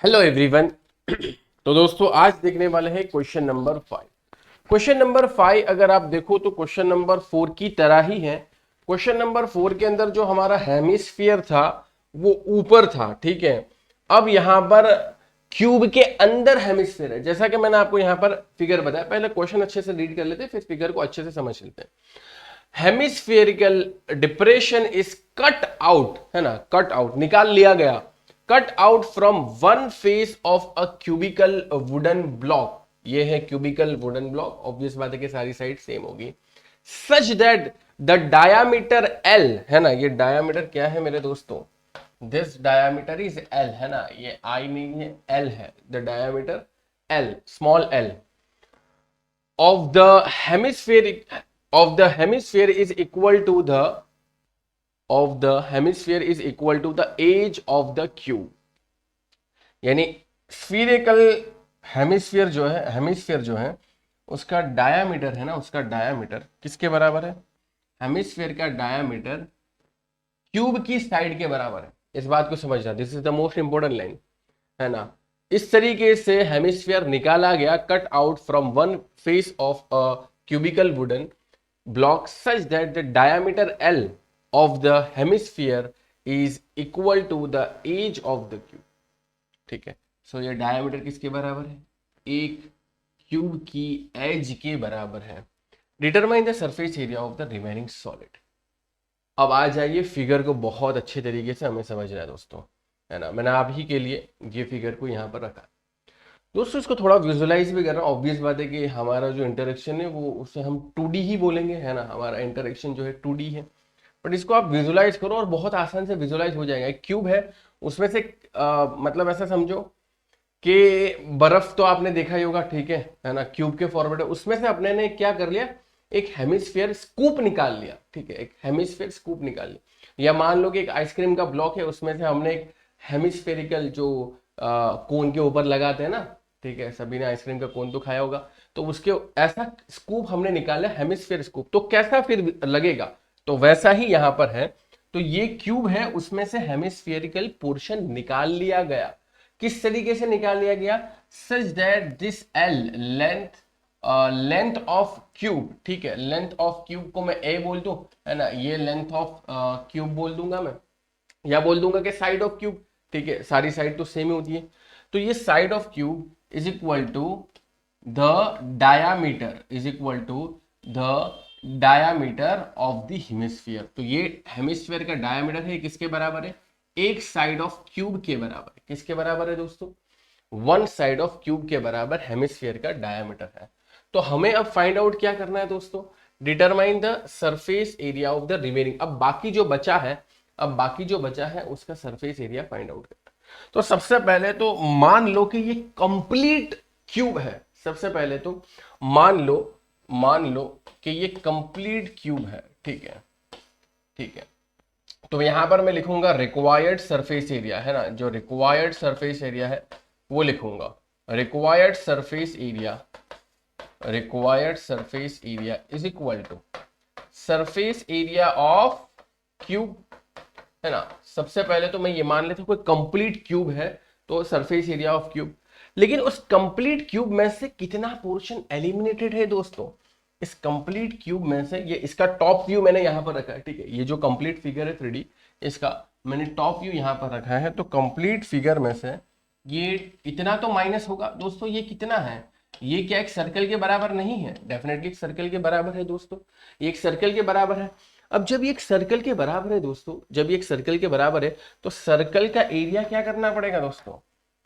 Hello everyone. तो दोस्तों आज देखने वाले हैं क्वेश्चन नंबर 5। क्वेश्चन नंबर 5 अगर आप देखो तो क्वेश्चन नंबर 4 की तरह ही है। क्वेश्चन नंबर 4 के अंदर जो हमारा हेमिस्फीयर था वो ऊपर था, ठीक है। अब यहां पर क्यूब के अंदर हेमिस्फीयर है, जैसा कि मैंने आपको यहां पर फिगर बताया। पहले क्वेश्चन अच्छे से रीड कर लेते हैं, फिर फिगर को अच्छे से समझ लेते हैं। Hemispherical depression is cut out, है ना, कट आउट निकाल लिया गया, cut out from one face of a cubical wooden block. ये है क्यूबिकल वुडन ब्लॉक, ऑब्वियस बात है कि सारी साइड सेम होगी। सच दैट द डायामीटर एल, है ना, ये डायामीटर क्या है मेरे दोस्तों, दिस डायामीटर इज एल, है ना, ये आई नहीं है, एल है, the diameter L, small L of the hemisphere is equal to the age of the cube। यानी स्फीरिकल हेमिस्फीयर जो है उसका डायामीटर, है ना, उसका डायामीटर किसके बराबर है? हेमिस्फीयर का डायामीटर क्यूब की साइड के बराबर है। इस बात को समझना, this is the most important line, है ना। इस तरीके से हेमिस्फीयर निकाला गया, cut out from one face of a cubical wooden block such that the diameter l of the hemisphere is equal to the edge of the cube, ठीक है। सो ये डायमीटर किसके बराबर है? एक क्यूब की एज के बराबर है। Determine the surface area of the remaining solid. अब आ जाइए, फिगर को बहुत अच्छे तरीके से हमें समझना है दोस्तों, है ना। मैंने आप ही के लिए ये फिगर को यहाँ पर रखा दोस्तों, इसको थोड़ा विजुलाइज भी करना। ऑब्वियस बात है कि हमारा जो इंटरेक्शन है वो उसे हम 2D ही बोलेंगे, है ना, हमारा इंटरेक्शन जो है 2D है। बट इसको आप विजुलाइज करो और बहुत आसान से विजुलाइज हो जाएगा। एक क्यूब है, उसमें से मतलब ऐसा समझो कि बर्फ तो आपने देखा ही होगा, ठीक है ना, क्यूब के फॉर्मेट है। उसमें से अपने ने क्या कर लिया, एक हेमिस्फीयर स्कूप निकाल लिया, ठीक है, एक हेमिस्फीयर स्कूप निकाल लिया। या मान लो कि एक आइसक्रीम का ब्लॉक है, उसमें से हमने एक हेमिस्फेरिकल जो कोन के ऊपर लगाते हैं ना, ठीक है, सभी ने आइसक्रीम का कोन तो खाया होगा, तो उसके ऐसा स्कूप हमने निकाला, हेमिस्फीयर स्कूप। तो कैसा फिर लगेगा? तो वैसा ही यहां पर है। तो ये क्यूब है, उसमें से हेमिस्फेरिकल पोर्शन निकाल लिया गया। किस तरीके से निकाल लिया गया? Such that this L length of cube, ठीक है, लेंथ ऑफ क्यूब को मैं ए बोल दूं, है ना, ये लेंथ ऑफ क्यूब बोल दूंगा मैं, या बोल दूंगा कि साइड ऑफ क्यूब, ठीक है, सारी साइड तो सेम ही होती है। तो ये side of cube is equal to the diameter, is equal to the diameter of the hemisphere. तो ये हेमिस्फीयर का डायामीटर है, किसके बराबर है? एक साइड ऑफ क्यूब के बराबर है। किसके बराबर है दोस्तों? वन साइड ऑफ क्यूब के बराबर हेमिस्फीयर का डायामीटर है। तो हमें अब फाइंड आउट क्या करना है दोस्तों? Determine the surface area of the remaining. अब बाकी जो बचा है, उसका सरफेस एरिया फाइंड आउट करना है। तो सबसे पहले तो मान लो कि ये कंप्लीट क्यूब है। सबसे पहले तो मान लो कि ये कंप्लीट क्यूब है, ठीक है, ठीक है। तो यहां पर मैं लिखूंगा रिक्वायर्ड सरफेस एरिया, है ना, जो रिक्वायर्ड सरफेस एरिया है वो लिखूंगा। Required surface area is equal to surface area of cube, है ना। सबसे पहले तो मैं ये मान लेता हूं कोई कंप्लीट क्यूब है, तो सरफेस एरिया ऑफ क्यूब। लेकिन उस कंप्लीट क्यूब में से कितना पोर्शन एलिमिनेटेड है दोस्तों? इस कंप्लीट क्यूब में से, ये इसका टॉप व्यू मैंने यहां पर रखा है, ठीक है, ये जो कंप्लीट फिगर है 3D, इसका मैंने टॉप व्यू यहां पर रखा है। तो कंप्लीट फिगर में से ये इतना तो माइनस होगा दोस्तों। ये कितना है? ये क्या एक सर्कल के बराबर नहीं है? डेफिनेटली एक सर्कल के बराबर है दोस्तों, ये एक सर्कल के बराबर है। अब जब ये एक सर्कल के बराबर है दोस्तों, जब ये एक सर्कल के बराबर है, तो सर्कल का एरिया क्या करना पड़ेगा दोस्तों?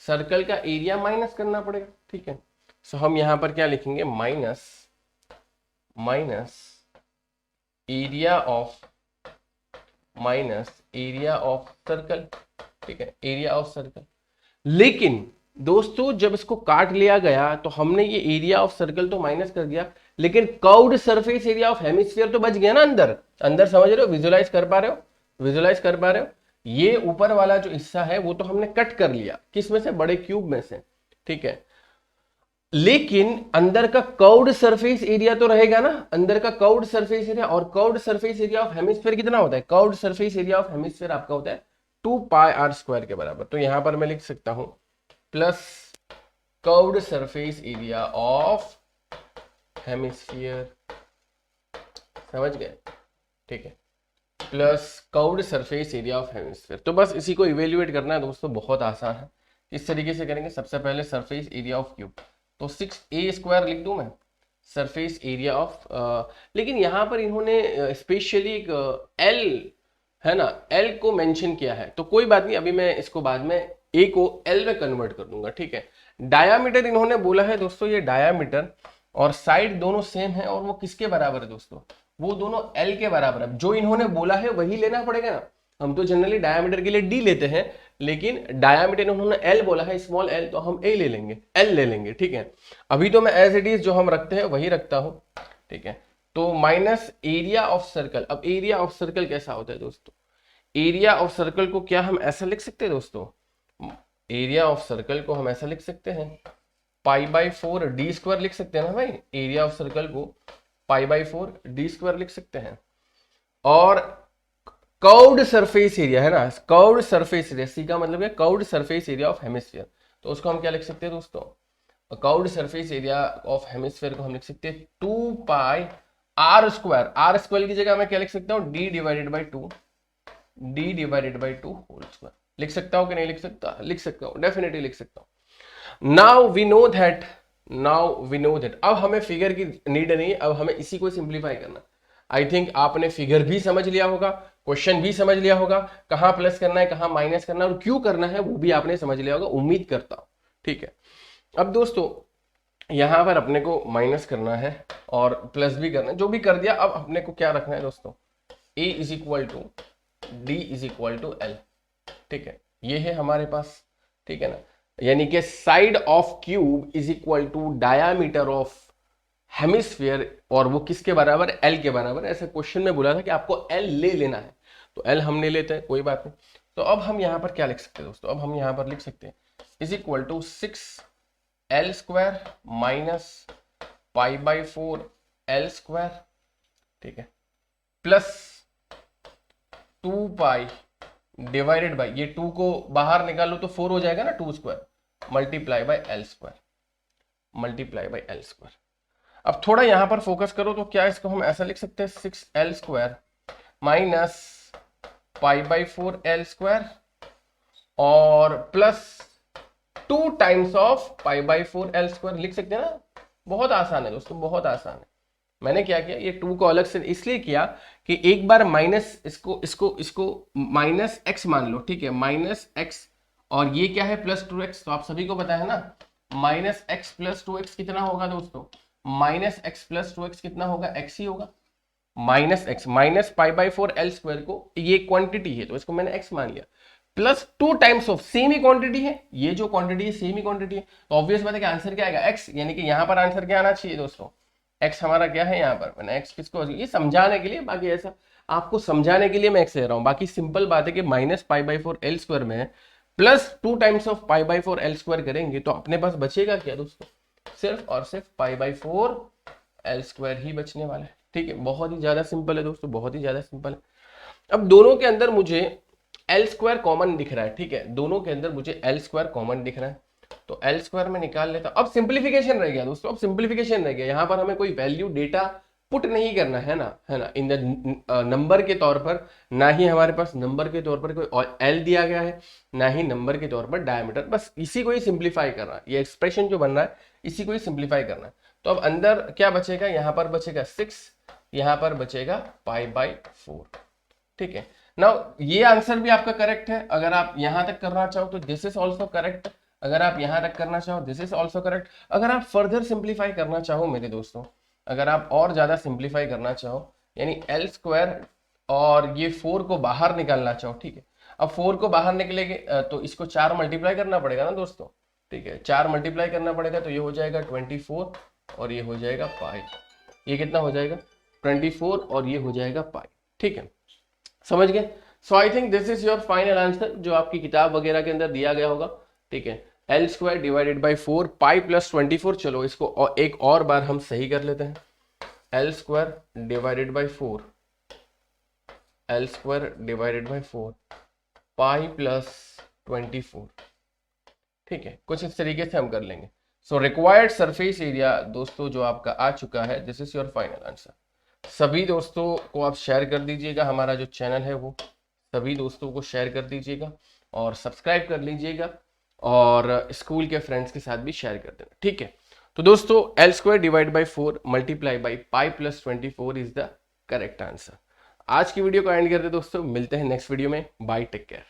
सर्कल का एरिया माइनस करना पड़ेगा, ठीक है। सो हम यहां पर क्या लिखेंगे? माइनस एरिया ऑफ सर्कल, ठीक है, एरिया ऑफ सर्कल। लेकिन दोस्तों जब इसको काट लिया गया तो हमने ये एरिया ऑफ सर्कल तो माइनस कर दिया, लेकिन curved surface area of hemisphere तो बच गया ना अंदर। अंदर समझ रहे हो? विजुलाइज कर पा रहे हो? ये ऊपर वाला जो हिस्सा है वो तो हमने कट कर लिया, किस में से? बड़े क्यूब में से, ठीक है। लेकिन अंदर का कर्व्ड सरफेस एरिया तो रहेगा ना, अंदर का कर्व्ड सरफेस एरिया। और curved surface area of hemisphere कितना होता है? Curved surface area of hemisphere आपका होता है 2 पाई r स्क्वायर के बराबर। तो यहां पर मैं लिख सकता हूं plus curved surface area of hemisphere, समझ गए, ठीक है, plus curved surface area of hemisphere. तो बस इसी को इवेल्युएट करना है दोस्तों, बहुत आसान है। इस तरीके से करेंगे, सबसे पहले सरफेस एरिया ऑफ क्यूब, तो 6a² लिख दूं मैं, सरफेस एरिया ऑफ, लेकिन यहाँ पर इन्होंने स्पेशली एक एल है ना, एल को मेंशन किया है, तो कोई बात नहीं, अभी मैं इसको बाद में ए को एल में कन्वर्ट कर दूंगा, ठीक है। डायामीटर इन्होंने बोला है दोस्तों, ये डायामीटर और साइड दोनों सेम है, और वो किसके बराबर है दोस्तों, वो दोनों एल के बराबर है। जो इन्होंने बोला है वही लेना पड़ेगा ना, हम तो जनरली डायामीटर के लिए डी लेते हैं, लेकिन डायामीटर उन्होंने एल बोला है, स्मॉल एल, तो हम ए ले लेंगे, एल ले लेंगे, ठीक है। अभी तो मैं एज इट इज जो हम रखते हैं वही रखता हूं, ठीक है। तो माइनस एरिया ऑफ सर्कल। अब एरिया ऑफ सर्कल कैसा होता है दोस्तों, एरिया ऑफ सर्कल को क्या हम ऐसा लिख सकते हैं दोस्तों, एरिया ऑफ सर्कल को हम ऐसा लिख सकते हैं, π/4 d² लिख सकते हैं ना भाई, एरिया ऑफ सर्कल को π/4 d² लिख सकते हैं। और कर्व्ड सरफेस एरिया है ना, कर्व्ड सरफेस एरिया, सी का मतलब है curved surface area of hemisphere, तो उसको हम क्या लिख सकते हैं दोस्तों, curved surface area of hemisphere को हम लिख सकते हैं 2πr², r² की जगह मैं क्या लिख सकता हूँ, d/2, d/2 होल स्क्वायर। लिख सकता हूँ कि नहीं लिख सकता, लिख सकता हूँ, डेफिनेटली लिख सकता हूँ। नाउ वी नो दैट, अब हमें फिगर की नीड नहीं है, अब हमें इसी को सिंप्लीफाई करना। आई थिंक आपने फिगर भी समझ लिया होगा, क्वेश्चन भी समझ लिया होगा, कहां प्लस करना है कहां माइनस करना है और क्यों करना है वो भी आपने समझ लिया होगा, उम्मीद करता हूं, ठीक है। अब दोस्तों यहां पर अपने को माइनस करना है और प्लस भी करना है, जो भी कर दिया, अब अपने को क्या रखना है दोस्तों, a = d = l, ठीक है, ये है हमारे पास, ठीक है ना। यानी कि side of cube = diameter of hemisphere, और वो किसके बराबर, एल के बराबर। ऐसे क्वेश्चन में बोला था कि आपको एल ले लेना है, तो एल हम ले लेते हैं, कोई बात नहीं। तो अब हम यहां पर क्या लिख सकते हैं दोस्तों, अब हम यहां पर लिख सकते हैं = 6l² माइनस π/4 l², ठीक है, प्लस 2π डिवाइडेड बाई, ये 2 को बाहर निकालो तो 4 हो जाएगा ना, 2² मल्टीप्लाई बाई l²। अब थोड़ा यहां पर फोकस करो, तो क्या इसको हम ऐसा लिख सकते हैं, 6l² माइनस π/4 l² और प्लस 2 टाइम्स ऑफ π/4 l² लिख सकते हैं ना। बहुत आसान है दोस्तों, बहुत आसान है। मैंने क्या किया, ये 2 को अलग से इसलिए किया कि एक बार माइनस इसको माइनस x मान लो, ठीक है, माइनस x, और ये क्या है +2x, तो आप सभी को पता है ना, माइनस x + 2x कितना होगा दोस्तों, माइनस x + 2x कितना होगा, x ही होगा, माइनस x, माइनस π/4 l² को, ये क्वांटिटी है तो इसको मैंने x मान लिया, plus 2 times of, same he quantity है, ये जो क्वांटिटी है सेम ही क्वांटिटी है, तो ऑब्वियस बात है कि आंसर क्या आएगा, x, यानी कि यहां पर आंसर क्या आना चाहिए दोस्तों, x हमारा क्या है यहाँ पर, मैंने x किसको, ये समझाने के लिए, बाकी ऐसा आपको समझाने के लिए मैं x ले रहा हूँ, बाकी सिंपल बात है कि माइनस π/4 l² में प्लस 2 टाइम्स ऑफ π/4 l² करेंगे तो अपने पास बचेगा क्या दोस्तों, सिर्फ और सिर्फ π/4 l² ही बचने वाला है, ठीक है। बहुत ही ज्यादा सिंपल है दोस्तों, बहुत ही ज्यादा सिंपल है। अब दोनों के अंदर मुझे l² कॉमन दिख रहा है, ठीक है, दोनों के अंदर मुझे l² कॉमन दिख रहा है, तो l² में निकाल लेता हूं। अब सिंप्लीफिकेशन रह गया दोस्तों, अब सिंप्लीफिकेशन रह गया, यहां पर हमें कोई वैल्यू डेटा पुट नहीं करना है ना, इन द नंबर के तौर पर, ना ही हमारे पास नंबर के तौर पर कोई l दिया गया है, ना ही नंबर के तौर पर डायमीटर, बस इसी को ही सिंप्लीफाई करना है, ये एक्सप्रेशन जो बन रहा है इसी को ही सिंप्लीफाई करना है। तो अब अंदर क्या बचेगा, यहाँ पर बचेगा 6, यहाँ पर बचेगा π/4, ठीक है ना। ये आंसर भी आपका करेक्ट है, अगर आप यहां तक करना चाहो तो दिस इज ऑल्सो करेक्ट, अगर आप यहां तक करना चाहो दिस इज ऑल्सो करेक्ट। अगर आप फर्दर सिंप्लीफाई करना चाहो मेरे दोस्तों, अगर आप और ज्यादा सिंप्लीफाई करना चाहो, यानी l² और ये 4 को बाहर निकालना चाहो, ठीक है, अब 4 को बाहर निकलेंगे तो इसको 4 मल्टीप्लाई करना पड़ेगा ना दोस्तों, ठीक है, 4 मल्टीप्लाई करना पड़ेगा, तो ये हो जाएगा 24 और ये हो जाएगा पाई, ये कितना हो जाएगा 24 और ये हो जाएगा पाई, ठीक है, समझ गए। So I think this is your final answer जो आपकी किताब वगैरह के अंदर दिया गया होगा, ठीक है, l² divided by 4 pi plus 24। चलो इसको एक और बार हम सही कर लेते हैं, l² divided by 4, l² divided by 4 pi plus 24, ठीक है, कुछ इस तरीके से हम कर लेंगे। सो रिक्वायर्ड सरफेस एरिया दोस्तों जो आपका आ चुका है, this is your final answer. सभी दोस्तों को आप शेयर कर दीजिएगा, हमारा जो चैनल है वो सभी दोस्तों को शेयर कर दीजिएगा और सब्सक्राइब कर लीजिएगा और स्कूल के फ्रेंड्स के साथ भी शेयर कर देना, ठीक है। तो दोस्तों L² divide by 4 multiply by pi plus 24 is the correct answer. आज की वीडियो को एंड करते दोस्तों, मिलते हैं नेक्स्ट वीडियो में, बाय, टेक केयर।